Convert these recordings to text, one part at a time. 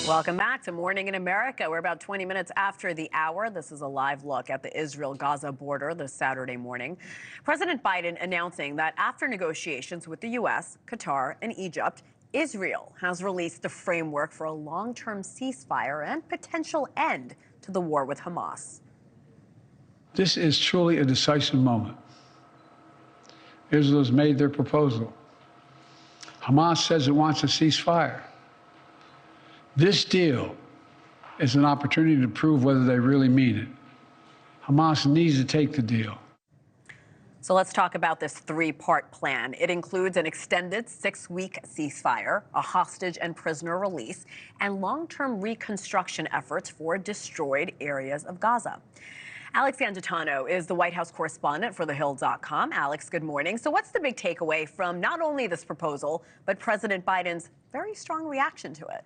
Welcome back to Morning in America. We're about 20 minutes after the hour. This is a live look at the Israel-Gaza border this Saturday morning. President Biden announcing that after negotiations with the U.S., Qatar, and Egypt, Israel has released the framework for a long-term ceasefire and potential end to the war with Hamas. This is truly a decisive moment. Israel has made their proposal. Hamas says it wants a ceasefire. This deal is an opportunity to prove whether they really mean it. Hamas needs to take the deal. So let's talk about this three-part plan. It includes an extended 6-week ceasefire, a hostage and prisoner release, and long-term reconstruction efforts for destroyed areas of Gaza. Alex Gangitano is the White House correspondent for TheHill.com. Alex, good morning. So what's the big takeaway from not only this proposal, but President Biden's very strong reaction to it?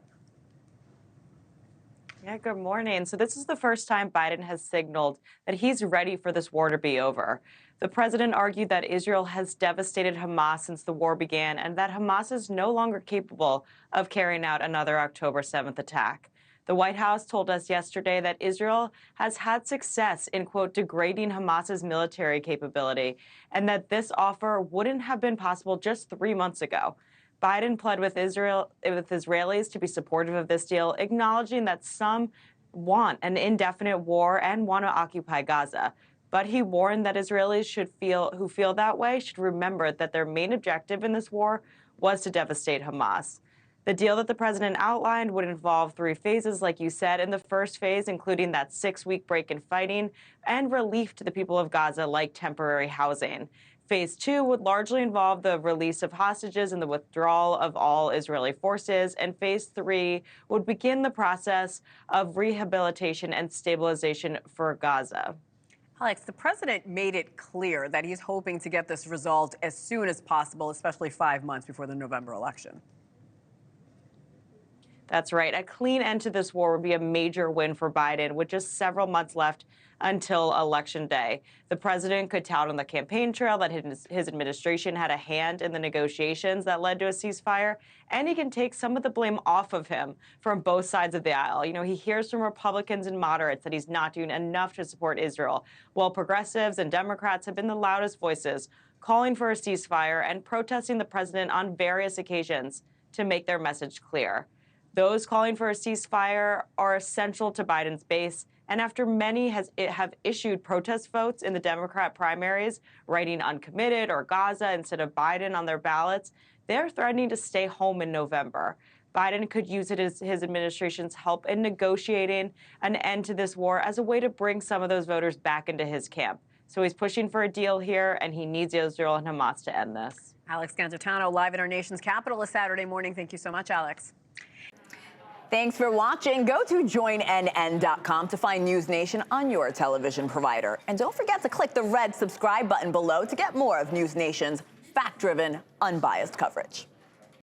Yeah, good morning. So this is the first time Biden has signaled that he's ready for this war to be over. The president argued that Israel has devastated Hamas since the war began and that Hamas is no longer capable of carrying out another October 7th attack. The White House told us yesterday that Israel has had success in, quote, degrading Hamas's military capability, and that this offer wouldn't have been possible just 3 months ago. Biden pled with Israelis to be supportive of this deal, acknowledging that some want an indefinite war and want to occupy Gaza. But he warned that Israelis who feel that way should remember that their main objective in this war was to devastate Hamas. The deal that the president outlined would involve 3 phases, like you said. In the first phase, including that 6-week break in fighting and relief to the people of Gaza, like temporary housing. Phase 2 would largely involve the release of hostages and the withdrawal of all Israeli forces. And Phase 3 would begin the process of rehabilitation and stabilization for Gaza. Alex, the president made it clear that he's hoping to get this resolved as soon as possible, especially 5 months before the November election. That's right. A clean end to this war would be a major win for Biden, with just several months left until Election Day. The president could tout on the campaign trail that his administration had a hand in the negotiations that led to a ceasefire, and he can take some of the blame off of him from both sides of the aisle. You know, he hears from Republicans and moderates that he's not doing enough to support Israel, while progressives and Democrats have been the loudest voices calling for a ceasefire and protesting the president on various occasions to make their message clear. Those calling for a ceasefire are essential to Biden's base, and after many have issued protest votes in the Democrat primaries, writing uncommitted or Gaza instead of Biden on their ballots, they're threatening to stay home in November. Biden could use his administration's help in negotiating an end to this war as a way to bring some of those voters back into his camp. So he's pushing for a deal here, and he needs Israel and Hamas to end this. Alex Gangitano, live in our nation's capital this Saturday morning. Thank you so much, Alex. Thanks for watching. Go to joinnn.com to find NewsNation on your television provider. And don't forget to click the red subscribe button below to get more of NewsNation's fact-driven, unbiased coverage.